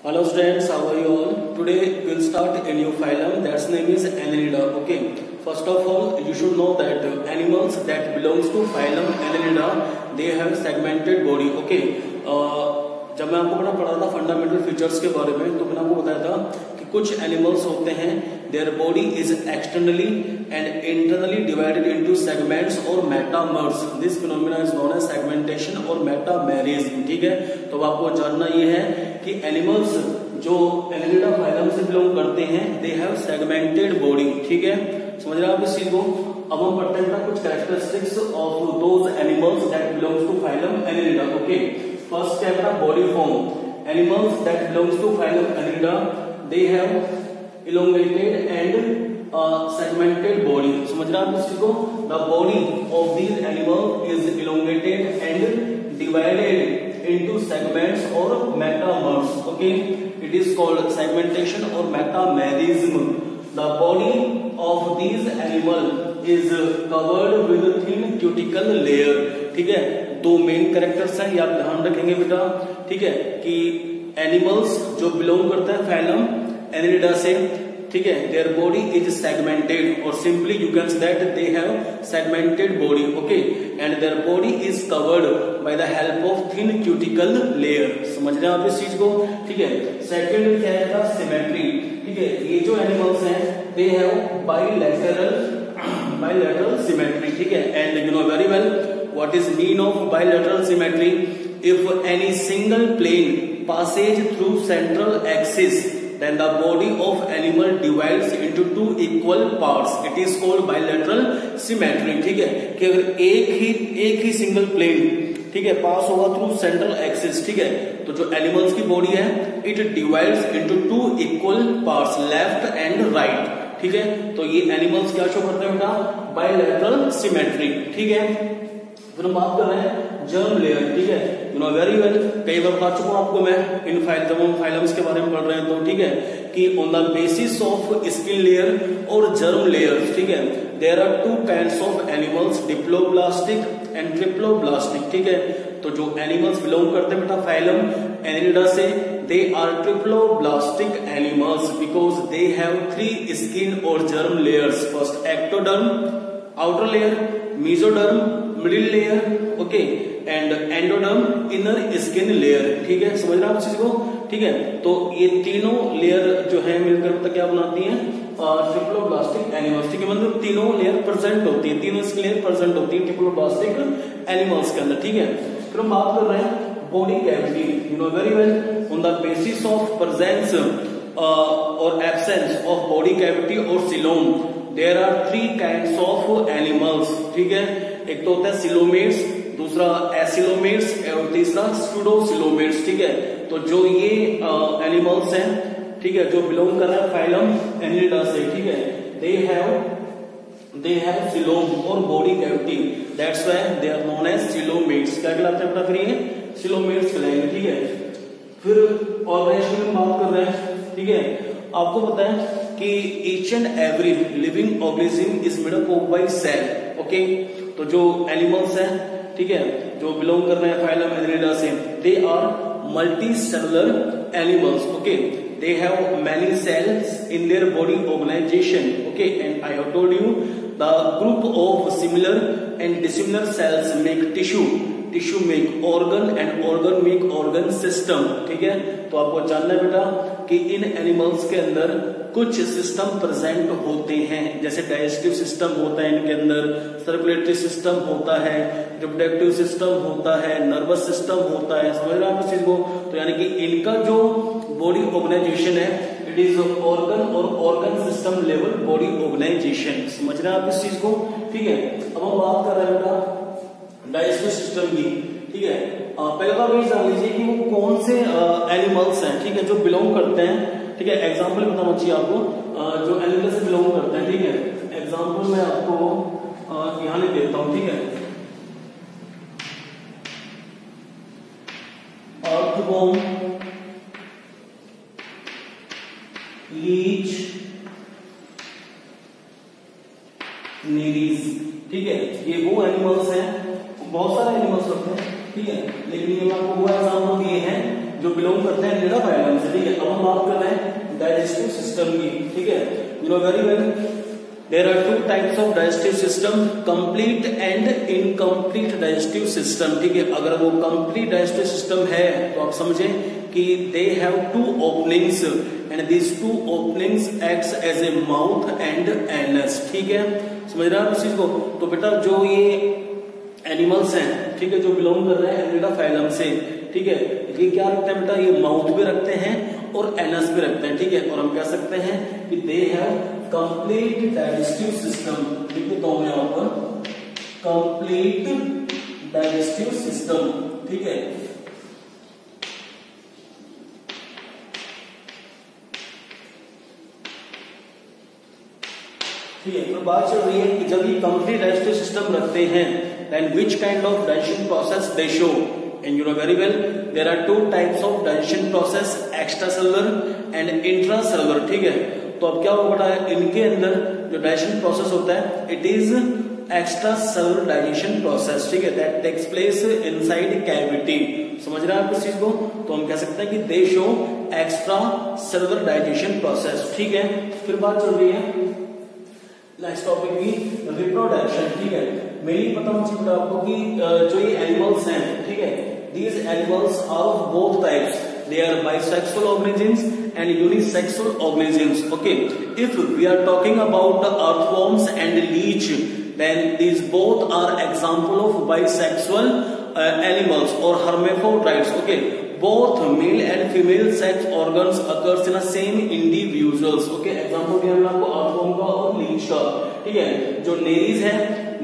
Hello students, how are you all? Today we'll start a new phylum that's name is Annelida. Okay. First of all, you should know that animals that belongs to phylum Annelida, they have segmented body. Okay. जब मैं आपको पढ़ा था fundamental features के बारे में, तो मैंने आपको बताया था कि कुछ एनिमल्स होते हैं their body is externally and internally divided into segments और metamers. This phenomena is known as segmentation और मेटामेरिज्म. ठीक है, तो आपको जानना ये है कि एनिमल्स जो एनिलिडा फाइलम से बिलोंग करते हैं दे हैव सेगमेंटेड बॉडी. ठीक है, समझ रहे हैं आप इस चीज को. अब हम पढ़ते हैं कुछ characteristics of those animals that belongs to phylum Annelida. Okay, first क्या है body form. Animals that belongs to phylum Annelida they have elongated and segmented body. समझ रहे हैं आप इस चीज को. The body of these animals is elongated and divided into segments or metamers. Okay, it is called segmentation or metamerism. The body of these animal is covered with thin cuticle layer. ठीक है, दो main characters हैं, ये आप ध्यान रखेंगे बेटा. ठीक है, कि एनिमल्स जो बिलोंग करते हैं फाइलम एनिलिडा से, ठीक है, देयर बॉडी इज सेगमेंटेड और simply you can say that they have segmented body. Okay, and there body is covered by the help of thin cuticle layer. समझ रहे हैं आप इस चीज को. ठीक है, सेकंड क्या है सिमेट्री. ठीक है, ये जो एनिमल्स हैं दे हैव बाइलैटरल सिमेट्री. ठीक है, and you know very well what is mean of bilateral symmetry. If any single plane passes through central axis, then the body of animal divides into two equal parts. It is called bilateral symmetry. ठीक है, कि अगर एक ही single plane, ठीक है, पास होगा through central axis, ठीक है, तो जो एनिमल्स की बॉडी है it divides into two equal parts, left and right. ठीक है, तो ये एनिमल्स क्या शो करते हैं बेटा, बाइलैटरल सिमेट्री. ठीक है, फिर हम बात कर रहे हैं जर्म लेयर. ठीक है, यू नो वेरी वेल, कई बार बता चुका हूं आपको मैं इन जब हम फाइलम्स के बारे में पढ़ रहे हैं तो. ठीक है, कि on the basis of skin layer और जर्म लेयर्स, ठीक है, there are two kinds of animals, diploblastic and triploblastic. ठीक है, तो जो एनिमल्स बिलोंग करते हैं बेटा फाइलम एनिलिडा से, they are triploblastic animals because they have three skin और germ layers. First ectoderm outer layer, mesoderm middle layer, okay, and endoderm inner skin layer. ठीक है, समझ रहे हैं आप चीज को. ठीक है, तो ये तीनों लेयर जो है मिलकर मतलब क्या बनाती हैं, ट्रिप्लोब्लास्टिक एनिमल्स. ठीक है, मतलब तीनों लेयर प्रेजेंट होती है, तीनों स्किन लेयर प्रेजेंट होती है ट्रिप्लोब्लास्टिक एनिमल्स के अंदर. ठीक है, फिर हम बात कर रहे हैं body cavity. You know very well, on the basis of presence और एब्सेंस ऑफ बॉडी कैविटी और coelom there are three kinds of animals. ठीक है, एक तो होता है सिलोमेट्स, दूसरा एसिलोमेट्स और तीसरा स्यूडोसिलोमेट्स. ठीक है, तो जो ये एनिमल्स हैं, ठीक है, जो बिलोंग कर रहे हैं फाइलम एनिलिडा से, ठीक है, दे हैव सिलोम और body cavity, that's why they are known as coelomates. क्या कहलाते हैं बेटा, फिर ये सिलोमेट्स कहलाएंगे. ठीक है, फिर ऑर्गेनाइजेशन में बात कर रहे हैं. ठीक है, आपको पता है कि each and every living organism is made up of by cell. Okay, तो जो एनिमल्स हैं, ठीक है, जो बिलोंग कर रहे हैं फाइलम एनिलिडा से, they are multi cellular animals. Okay, they have many cells in their body organisation. Okay, and I have told you the group of similar and dissimilar cells make tissue, tissue make organ and organ make organ system. ठीक है, तो आपको जानना है बेटा कि इन animals के अंदर कुछ सिस्टम प्रेजेंट होते हैं, जैसे डाइजेस्टिव सिस्टम होता है इनके अंदर, सर्कुलेटरी सिस्टम होता है, रिप्रोडक्टिव सिस्टम होता है, नर्वस सिस्टम होता है. समझ रहे हैं आप इस चीज को. तो यानी कि इनका जो बॉडी ऑर्गेनाइजेशन है इट इज ऑर्गन और organ system level body organisation. समझ रहे हैं आप इस चीज को. ठीक है, अब हम बात कर रहे हैं बेटा डाइजेस्टिव सिस्टम की. ठीक है, पहले तो आप ये जान लीजिए कि वो कौन से एनिमल्स हैं, ठीक है, जो बिलोंग करते हैं. ठीक है, एग्जाम्पल बताना चाहिए आपको जो एनिमल से बिलोंग करते हैं. ठीक है, एग्जाम्पल मैं आपको यहां लिख देता हूं. ठीक है, अर्थवॉर्म, लीच, नीरीज. ठीक है, ये वो एनिमल्स हैं, बहुत सारे एनिमल्स होते हैं. ठीक है, लेकिन ये आपको वो एग्जाम्पल दिए हैं जो बिलोंग करते हैं निडा फाइलम से, ठीक है। अब हम बात कर रहे हैं डाइजेस्टिव सिस्टम की, ठीक है। You know very well there are two types of digestive system, complete and incomplete digestive system, ठीक है। अगर वो कंप्लीट डाइजेस्टिव सिस्टम है तो आप समझें कि they have two openings and this two openings acts as a mouth and anus, ठीक है। समझ रहे हैं आप इस चीज को। तो बेटा जो ये एनिमल्स हैं, ठीक है, जो बिलोंग कर रहे हैं एनिडा फाइलम से, ठीक है, ये क्या रखते हैं बेटा, ये माउथ भी रखते हैं और एनस भी रखते हैं, ठीक है। और हम कह सकते हैं कि they have complete digestive system, ठीक है। तो हम यहां पर कंप्लीट डाइजेस्टिव सिस्टम, ठीक है। ठीक है, तो बात चल रही है कि जब ये कंप्लीट डाइजेस्टिव सिस्टम रखते हैं then which kind of digestion process they show, and you know very well there are two types of digestion process, extracellular and intracellular, ठीक है। तो अब क्या होगा बेटा, इनके अंदर जो डाइजेशन प्रोसेस होता है it is extracellular digestion process, ठीक है, that takes place inside cavity. समझ रहे हैं आप इस चीज को। तो हम कह सकते हैं कि they show extracellular digestion process, ठीक है। फिर बात चल रही है नेक्स्ट टॉपिक की रिप्रोडक्शन, ठीक है। मेनली पता होना चाहिए आपको कि जो ये एनिमल्स हैं, ठीक है, these animals are of both types, they are bisexual organisms and unisexual organisms, okay. If we are talking about the earthworms and leech then these both are example of bisexual animals और hermaphrodites, okay. Both male and female sex organs occurs in a same individuals, okay. Example दिया हमने आपको earthworm का और Leach का, ठीक है। जो नेरीज है,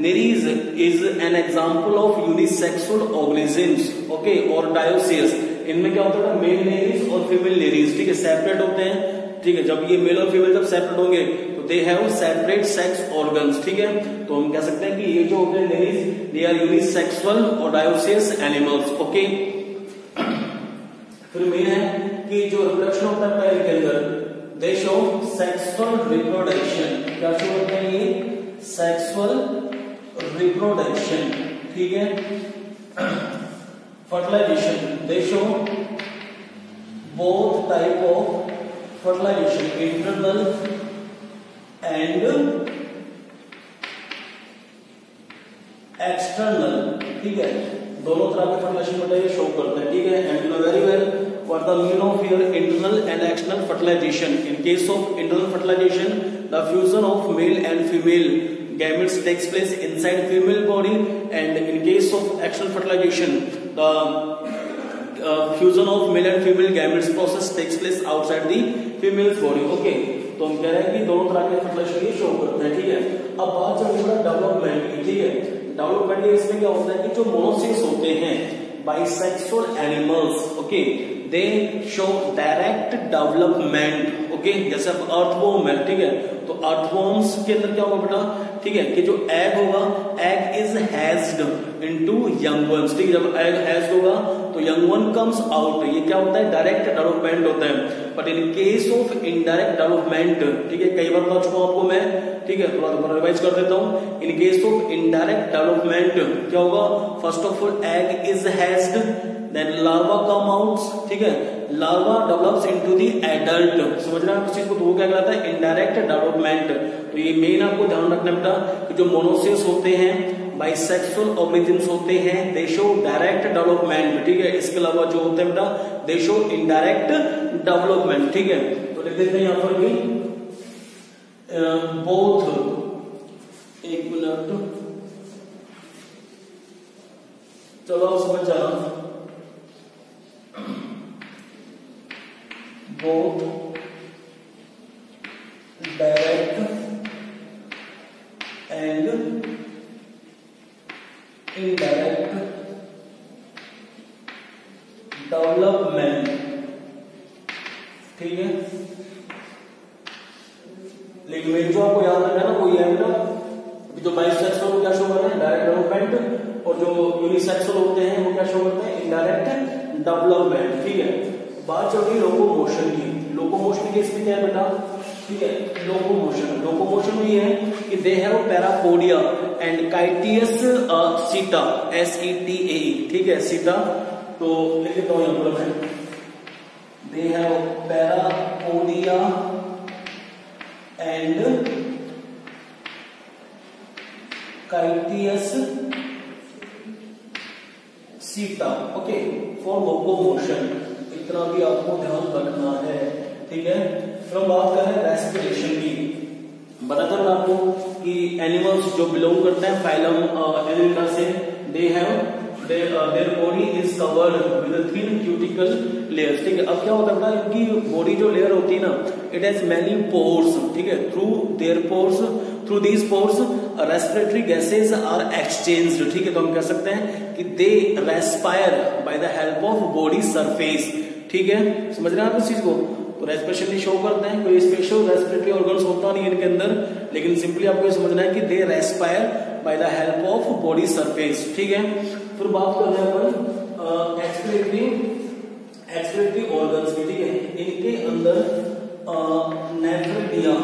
Nereis is an example of unisexual organisms, okay. और डायोसियस, इनमें क्या होता है, मेल नेरीज और फीमेल नेरीज, ठीक है, सेपरेट होते हैं, ठीक है। जब ये मेल और फीमेल जब सेपरेट होंगे तो they have separate sex organs, ठीक है। तो हम कह सकते हैं कि ये जो होते हैं नेरीज, दे आर यूनिसेक्सुअल और डायोसियस एनिमल्स, ओके। फिर मेन है कि जो रिप्रोडक्शन होता है पैर के अंदर, दे शो सेक्सुअल रिप्रोडक्शन, क्या शो होता है, ये सेक्सुअल रिप्रोडक्शन, ठीक है। Fertilisation, they show both type of fertilisation, internal and external, ठीक है। दोनों तरह के फर्टिलाइजेशन बताइए शो करते हैं, ठीक है। And you know very well what the meaning of your internal and external fertilization. In case of internal fertilization, the fusion of male and female gametes takes place inside female body, and in case of external fertilization, the fusion of male and female gametes process takes place outside the female's body, okay. तो हम कह रहे हैं कि दोनों तरह के fertilisation ये शो करते हैं, ठीक है। अब बात चल रही है डेवलपमेंट की, ठीक है। डेवलपमेंट इसमें क्या होता है कि जो मोनोसिस होते हैं, बाइसेक्सुअल एनिमल्स, ओके, दे शो डायरेक्ट डेवलपमेंट, ओके। जैसे अब अर्थवॉर्म है, ठीक है, तो अर्थवॉर्म्स के अंदर क्या होगा बेटा, ठीक है, कि जो एग होगा, egg is hedged into young ones, ठीक है। जब एग हैज्ड होगा तो यंग वन कम्स आउट, ये क्या होता है, डायरेक्ट डेवलपमेंट होता है। But in case of indirect development, ठीक है, कई बार बता चुका हूं आपको मैं, ठीक है, थोड़ा दोबारा रिवाइज कर देता हूं। In case of indirect development क्या होगा, first of all egg is hatched, then larva come out, ठीक है, larva develops into the adult, समझ रहे हैं आप इस चीज को। तो वो क्या कहलाता है, इनडायरेक्ट डेवलपमेंट। तो ये मेन आपको ध्यान रखना बेटा कि जो मोनोसिस होते हैं, बाइसेक्सुअल ऑर्गेनिजम्स होते हैं, दे शो डायरेक्ट डेवलपमेंट, ठीक है। इसके अलावा जो होते हैं बेटा, दे शो इनडायरेक्ट डेवलपमेंट, ठीक है। तो लिख देते हैं यहां पर भी बोथ, एक मिनट, चलो समझ जाना, both direct and indirect development, ठीक है। लेकिन मेन जो आपको याद रखना है ना वो ये है बेटा, जो बाइसेक्सुअल क्या शो कर रहे हैं, डायरेक्ट डेवलपमेंट, और जो यूनिसेक्सुअल होते हैं वो क्या शो करते हैं, इनडायरेक्ट डेवलपमेंट, ठीक है। बात चल रही लोकोमोशन की। लोकोमोशन के इसमें क्या है बेटा, ठीक है, लोकोमोशन में ये है कि दे हैव पैरापोडिया एंड काइटियस सीटा, SETA, ठीक है, सीटा। तो लिख देता हूं यहां पर मैं, they have parapodia and Kytius सीटा, ओके, फॉर लोकोमोशन। इतना भी आपको ध्यान रखना है, ठीक है। फिर हम बात करें रेस्पिरेशन की। बताता हूं आपको कि एनिमल्स जो बिलोंग करते हैं फाइलम एनिलिडा से, they have their body is covered with thin cuticle layers, ठीक है। अब क्या होता है, इनकी बॉडी जो लेयर होती है ना, इट हैज मैनी पोर्स, ठीक है। Through these pores respiratory gases are exchanged, ठीक है। तो हम कह सकते हैं कि they respire by the help of body surface, ठीक है। समझ रहे हैं आप इस चीज को? तो रेस्पिरेशन भी शो करते हैं, कोई स्पेशल रेस्पिरेटरी ऑर्गन्स होता नहीं इनके अंदर, लेकिन सिंपली आपको ये समझना है कि they respire by the help of body surface, ठीक है। फिर बात कर रहे हैं अपन एक्सपिरेटरी ऑर्गन्स की, ठीक है। इनके अंदर नेफ्रेटिया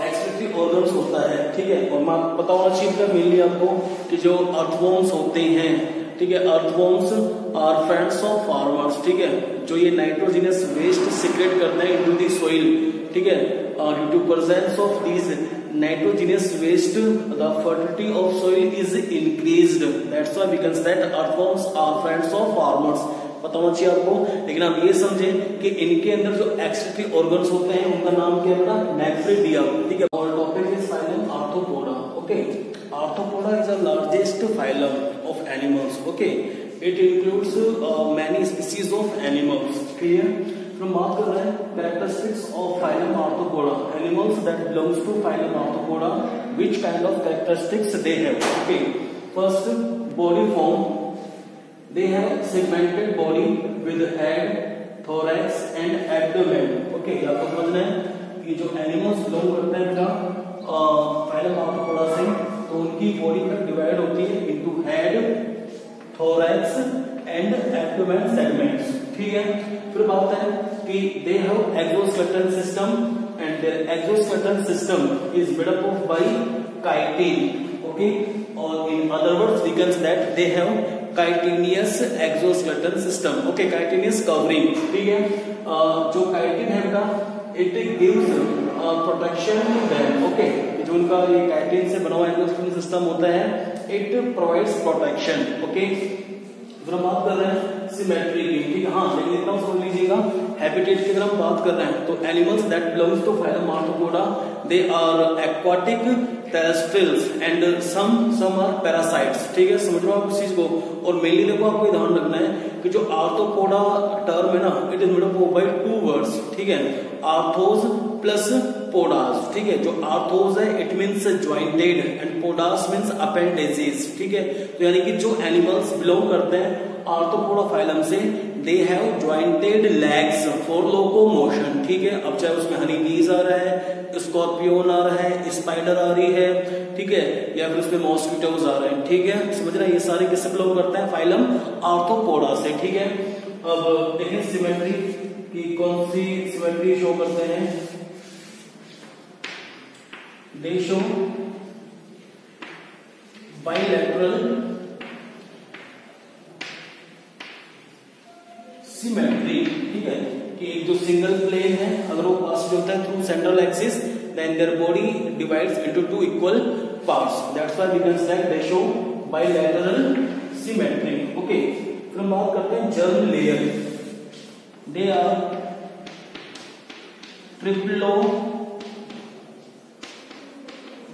एक्सपिरेटरी ऑर्गन्स होता है, ठीक है। और मैं बताऊंगा चीज का मेनली आपको कि जो अर्थवॉर्म्स होते हैं, ठीक है, earthworms are friends of farmers, ठीक है। जो ये नाइट्रोजनस वेस्ट सीक्रेट करते हैं इनटू द सॉइल, ठीक है, due to presence of these nitrogenous waste the fertility of soil is increased, that's why we can say that earthworms are friends of farmers। पता होना चाहिए आपको, लेकिन आप ये समझें कि इनके अंदर जो एक्सक्रीटरी ऑर्गन्स होते हैं उनका नाम क्या है, नेफ्रेटिया, ठीक है। और topic is phylum Arthropoda, okay. Arthropoda is the largest phylum of animals, okay. It includes many species of animals, clear. हम बात कर रहे हैं characteristics of phylum Arthropoda, animals that belongs to phylum Arthropoda, which kind of characteristics they have, okay. First, body form, they have segmented body with head, thorax and abdomen, okay. आपको समझना है कि जो एनिमल्स बिलोंग करते हैं बेटा phylum arthropoda से, तो उनकी बॉडी में डिवाइड होती है into head, thorax and abdomen segments, ठीक है। फिर बात है कि they have exoskeleton system and their exoskeleton system is made up of by chitin, okay. और in other words we can say that they have chitinous exoskeleton system, okay, chitinous covering, ठीक है। जो काइटिन है बेटा, it gives protection to them, okay. जो उनका ये chitin से बना हुआ एक्सोस्केलेटन सिस्टम होता है, इट प्रोवाइड्स प्रोटेक्शन, ओके। फिर हम बात कर रहे हैं सिमेट्री की, ठीक है। हाँ, लेकिन इतना समझ लीजिएगा, हैबिटेट की अगर हम बात कर रहे हैं तो animals that belongs to phylum Arthropoda, they are aquatic, terrestrials and some are parasites, ठीक है। समझ लो आप इस चीज को। और मेनली देखो आपको ध्यान रखना है कि जो आर्थ्रोपोडा टर्म है ना, it is made up by two words, ठीक है, आर्थोस प्लस पोडास, ठीक है। जो आर्थोस है it means jointed and podas means appendages, ठीक है। तो यानी कि जो एनिमल्स बिलोंग करते हैं आर्थ्रोपोडा फाइलम से, they have jointed legs for locomotion, ठीक है। अब चाहे उसमें हनी बीज आ रहा है, स्कॉर्पियोन आ रहा है, स्पाइडर आ रही है, ठीक है, या फिर उसमें मॉस्किटोज आ रहे हैं, ठीक है। समझ रहे हैं, ये सारे किससे बिलोंग करते हैं, फाइलम आर्थ्रोपोडा से, ठीक है। अब देखिए सिमेट्री की कौन सी सिमेट्री शो करते हैं, दे शो बाइलैटरल सिमेट्री, ठीक है। कि एक जो सिंगल प्लेन है अगर वो पास होता है through central axis, then their body divides into two equal parts, that's why we can say they show bilateral symmetry, okay. फिर हम बात करते हैं germ layer, they are ट्रिप्लो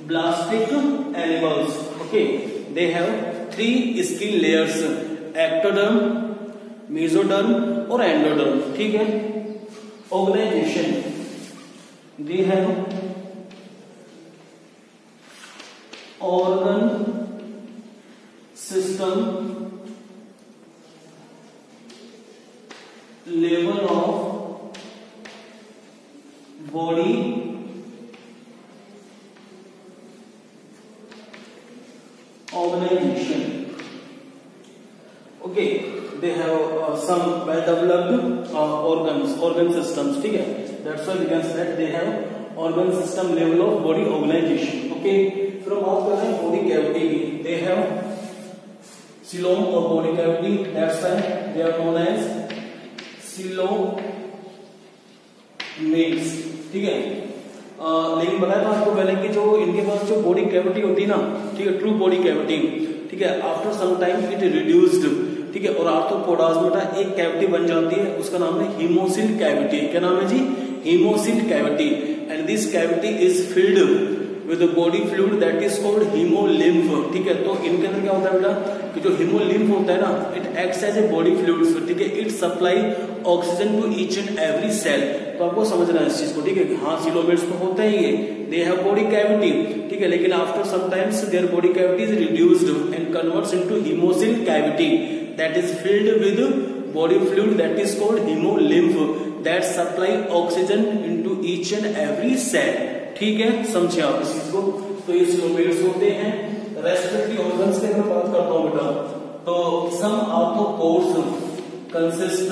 ब्लास्टिक animals, okay. They have 3 skin layers, ectoderm, mesoderm और endoderm, ठीक है। Organisation, they have organ system, level of body, organization, okay। They have some well developed organ systems, ठीक है। That's why we can say that they have organ system level of body organization, okay। फिर हम बात कर रहे हैं body cavity की, they have coelom और body cavity, that's why they are known as coelomates. ठीक है, लेकिन बताया था आपको पहले कि जो इनके पास जो बॉडी कैविटी होती है ना, ठीक है, ट्रू बॉडी कैविटी, ठीक है, after some time it reduced, ठीक है, और आर्थ्रोपोडास में एक कैविटी बन जाती है, उसका नाम है हीमोसिल कैविटी। क्या नाम है जी? Haemocoel cavity. And this cavity is filled with body fluid that is called haemolymph. ठीक है, तो इनके अंदर क्या होता है बेटा कि जो हीमोलिम्फ होता है ना, it acts as a body fluid, ठीक है, it supply oxygen to each and every cell. तो आपको समझना है इस चीज को, ठीक है, हाँ सीलोमेट्स तो होते हैं ये, दे हैव बॉडी कैविटी, ठीक है, लेकिन after some times their body cavity is reduced and converts into haemocoel cavity that is filled with body fluid that is called haemolymph that supply oxygen into each and every cell. ठीक है, समझे आप इस चीज को। तो ये coelomates होते हैं। रेस्पिरेटरी ऑर्गन्स की अगर बात करता हूं बेटा, तो सम आर्थ्रोपोड्स कंसिस्ट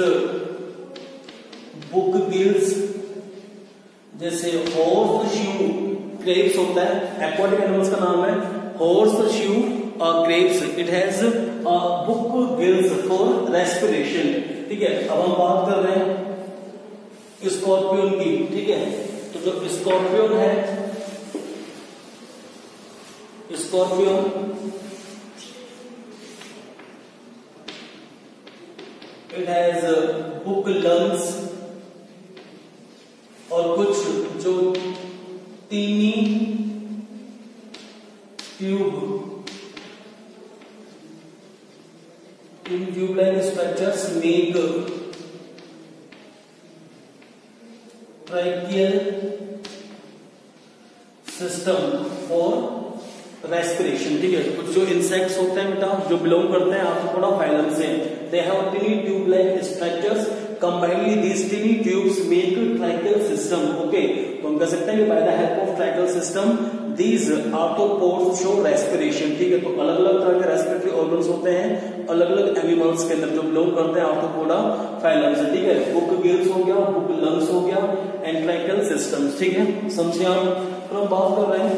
बुक गिल्स, जैसे हॉर्सशू क्रेब्स होता है, एक्वाटिक एनिमल्स का नाम है horseshoe Krebs, it has book gills for respiration. ठीक है, अब हम बात कर रहे हैं स्कॉर्पियन की। ठीक है, तो जो स्कॉर्पियन है, scorpion it has book lungs और कुछ जो तीनी tube in tube-like structures make tracheal system for respiration. ठीक है, कुछ जो इंसेक्ट्स होते हैं बेटा जो बिलोंग करते हैं आर्थ्रोपोडा फाइलम से, they have टिनी tube-like structures, combinedly these tiny tubes make tracheal system। okay, तो हम कह सकते हैं कि by the help of tracheal system these arthropods show respiration। ठीक है, तो अलग अलग तरह के रेस्पिरेटरी ऑर्गन्स होते हैं अलग अलग एनिमल्स के अंदर जो बिलोंग करते हैं आर्थ्रोपोडा फाइलम से। ठीक है, बुक गिल्स हो गया, बुक लंग्स हो गया एंड ट्रैकियल सिस्टम्स। ठीक है, समझिए आप। तो हम बात कर रहे हैं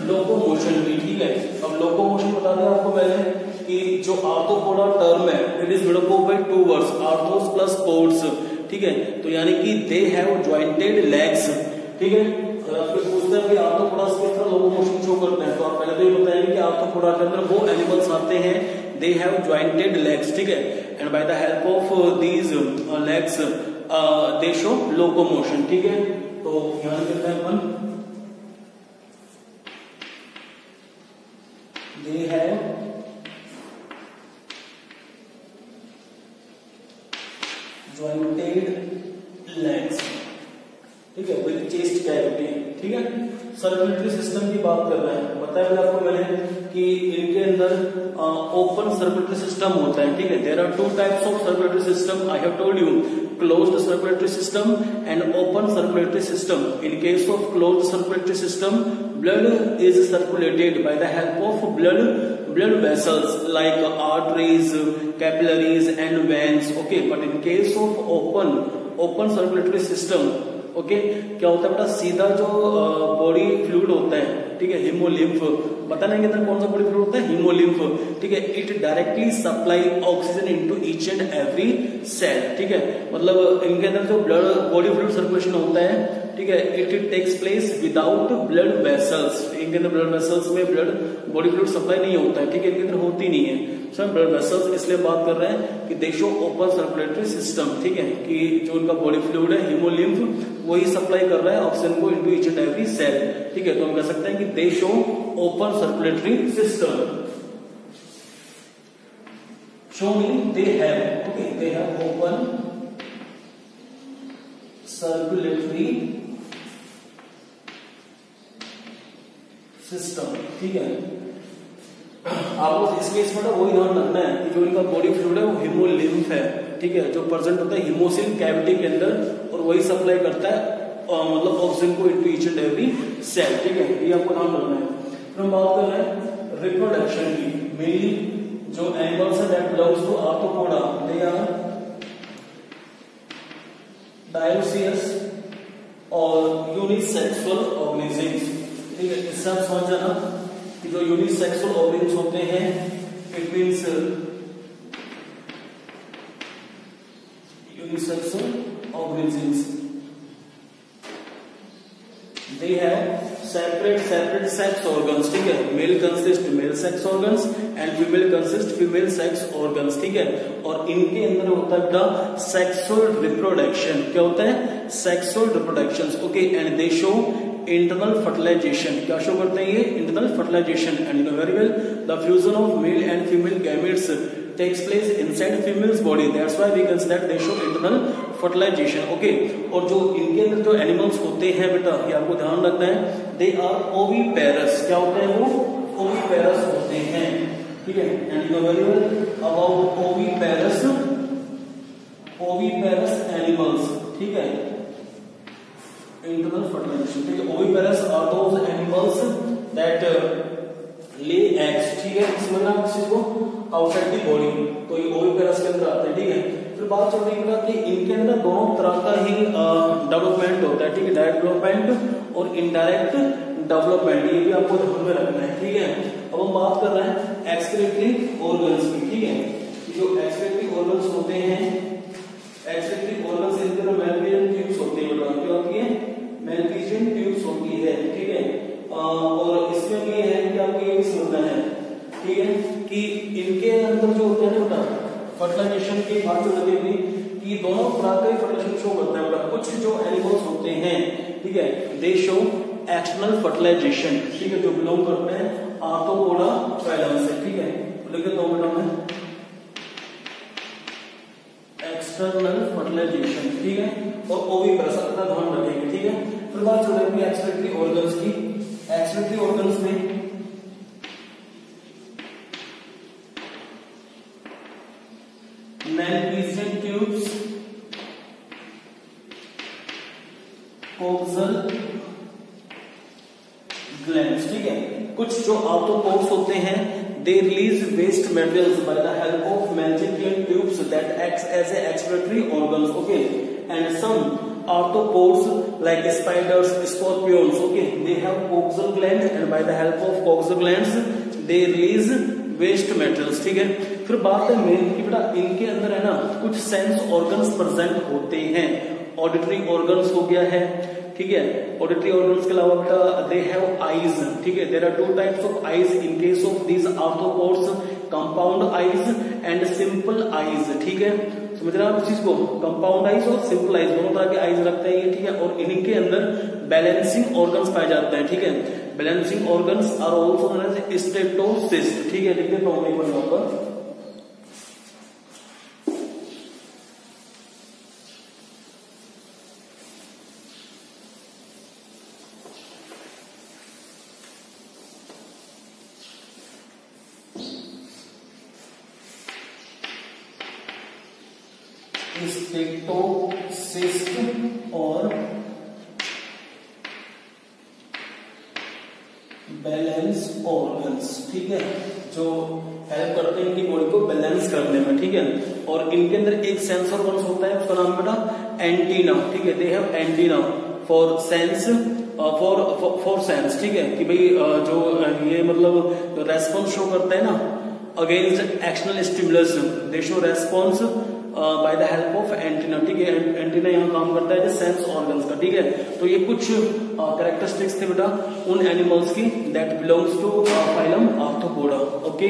लोकोमोशन की। ठीक है, अब लोकोमोशन बता दें आपको पहले कि जो आर्थ्रोपोडा टर्म है it is made up of by two words, arthos plus pods. ठीक है, तो यानी कि दे हैव जॉइंटेड लेग्स। ठीक है, अगर आपको पूछते हैं कि आर्थ्रोपोडा किस तरह लोकोमोशन शो करते हैं, तो आप पहले तो ये बताएंगे कि आर्थ्रोपोडा के अंदर वो एनिमल्स आते हैं दे हैव जॉइंटेड लेग्स। ठीक है, and bye the help of these legs they show locomotion. ठीक है, तो ध्यान देते हैं अपन, they have jointed legs। ठीक है, विद चेस्ट कैविटी। ठीक है, सर्कुलेटरी सिस्टम की बात कर रहे हैं। बताया आपको मैंने कि इनके अंदर ओपन सर्कुलेटरी सिस्टम होता है। ठीक है, there are two types of circulatory system, I have told you, closed circulatory system and open circulatory system। in case of closed circulatory system blood is circulated by the help of blood vessels like arteries, capillaries and veins। okay, but in case of open circulatory system, okay, क्या होता है बेटा सीधा जो body fluid होता है, ठीक है, हीमोलिम्फ, बताना के अंदर कौन सा बॉडी फ्लूइड होता है, हीमोलिम्फ। ठीक है, it directly supply oxygen into each and every cell. ठीक है, मतलब इनके अंदर जो ब्लड बॉडी फ्लूइड सर्कुलेशन होता है, ठीक है, it takes place without blood vessels. इनके अंदर ब्लड वेसल्स में ब्लड बॉडी फ्लूइड सप्लाई नहीं होता है। ठीक है, इनके अंदर होती नहीं है ब्लड वेसल्स, इसलिए बात कर रहे हैं कि they show open circulatory system. ठीक है, कि जो उनका बॉडी फ्लूइड है हीमोलिम्फ वही सप्लाई कर रहा है ऑक्सीजन को into each and every cell. ठीक है, तो हम कह सकते हैं कि they show open circulatory system. Showing they have, okay, they have open circulatory system. ठीक है, आपको इस केस में वही ध्यान रखना है कि जो इनका बॉडी फ्लूइड है वो हीमोलिम्फ है। ठीक है, जो प्रेजेंट होता है हीमोसिल कैविटी के अंदर और वही सप्लाई करता है मतलब ऑक्सीजन को into each and every cell. ठीक है, ये आपको ध्यान रखना है। फिर हम बात कर रहे हैं रिप्रोडक्शन की। मेनली जो एनिमल्स है that belongs to Arthropoda, they are dioecious और यूनिसेक्सुअल ऑर्गेनिजम्स। ठीक है, इससे आप समझ जाना कि जो यूनिसेक्सुअल ऑर्गन्स होते हैं, it means unisexual organisms, they have separate sex organs, ठीक है। Male consist male sex organs and female consist female sex organs, ठीक है। और इनके अंदर होता है बेटा सेक्सुअल रिप्रोडक्शन। क्या होता है? Sexual reproduction, okay. And they show internal fertilisation. क्या शो करते हैं ये? Internal fertilisation. And you know very well the fusion of male and female gametes takes place inside female's body, that's why we consider that they show internal fertilization, okay। और जो इनके अंदर जो animals होते हैं बेटा, ये आपको ध्यान रखना है, they are oviparous। क्या होते हैं वो? oviparous होते हैं, ठीक है। and you know very well about oviparous animals, ठीक है। internal fertilization, ठीक है। oviparous are those animals that lay eggs, ठीक है। समझना आप इस चीज को, आउटसाइड दी बॉडी, तो ये ओविपेरस के अंदर आते हैं, ठीक है। फिर बात चल रही है कि इनके अंदर दोनों तरह का ही डेवलपमेंट होता है, ठीक है। डायरेक्ट डेवलपमेंट और इनडायरेक्ट डेवलपमेंट, ये भी आपको ध्यान में रखना है, ठीक है। अब हम बात कर रहे हैं एक्सक्रीटरी ऑर्गन्स की, ठीक है। जो एक्सक्रीटरी ऑर्गन्स होते हैं, एक्सक्रीटरी ऑर्गन्स इनके अंदर मैलपीजियन ट्यूब्स होती है, क्या होती है? मैलपीजियन ट्यूब्स होती है, ठीक है। और इसमें ये है कि आपको ये भी समझना है, ठीक है, कि इनके अंदर जो होता है ना बेटा फर्टिलाइजेशन की बात जो लगी हुई कि दोनों तरह का फर्टिलाइजेशन शो करता है बेटा। कुछ जो एनिमल्स होते हैं, ठीक है, दे शो एक्सटर्नल फर्टिलाइजेशन, ठीक है, जो बिलोंग करते हैं आर्थ्रोपोडा फाइलम से, ठीक है। लिख दो बेटा में एक्सटर्नल फर्टिलाइजेशन, ठीक है। और ओविपेरस का ध्यान रखेंगे, ठीक है। फिर बात चल रही है एक्सक्रीटरी ऑर्गन्स की। एक्सक्रीटरी ऑर्गन्स में मैलपीजियन ट्यूब्स, कोक्सल ग्लैंड्स, ठीक है। कुछ जो आर्थ्रोपोड्स होते हैं, they release waste materials by the help of Malpighian tubes that acts as a excretory organs, okay. And some arthropods like spiders, scorpions, okay, they have coxal glands and by the help of coxal glands they release waste materials, ठीक है। फिर बात है main की बेटा, इनके अंदर है ना कुछ सेंस ऑर्गन्स प्रेजेंट होते हैं। ऑडिटरी ऑर्गन्स हो गया है, ठीक है। ऑडिटरी ऑर्गन्स के अलावा बेटा दे हैव आईज, ठीक है। There are two types of eyes in case of these arthropods, compound eyes and simple eyes, ठीक है। समझ रहे हैं आप इस चीज को? कंपाउंड आईज और सिंपल आईज दोनों तरह के आईज रखते हैं ये, ठीक है। और इनके अंदर बैलेंसिंग ऑर्गन्स पाए जाते हैं, ठीक है। Balancing organs are also known as statocyst, ठीक है। लिख देता हूं एक बार यहां पर स्टेटोसिस्ट और बैलेंस ऑर्गन्स, ठीक है, जो हेल्प करते हैं इनकी बॉडी को बैलेंस करने में, ठीक है। और इनके अंदर एक सेंस ऑर्गन्स होता है, उसका नाम बेटा एंटीना, ठीक है। They have antenna for sense, for sense, ठीक है, कि भाई जो ये मतलब रेस्पॉन्स शो करता है ना against external stimulus, they show response bye the help of antenna, ठीक है। एंटीना यहाँ काम करता है सेंस ऑर्गन्स का, ठीक है। तो ये कुछ कैरेक्टरिस्टिक्स थे बेटा उन एनिमल्स की that belongs to phylum Arthropoda, okay.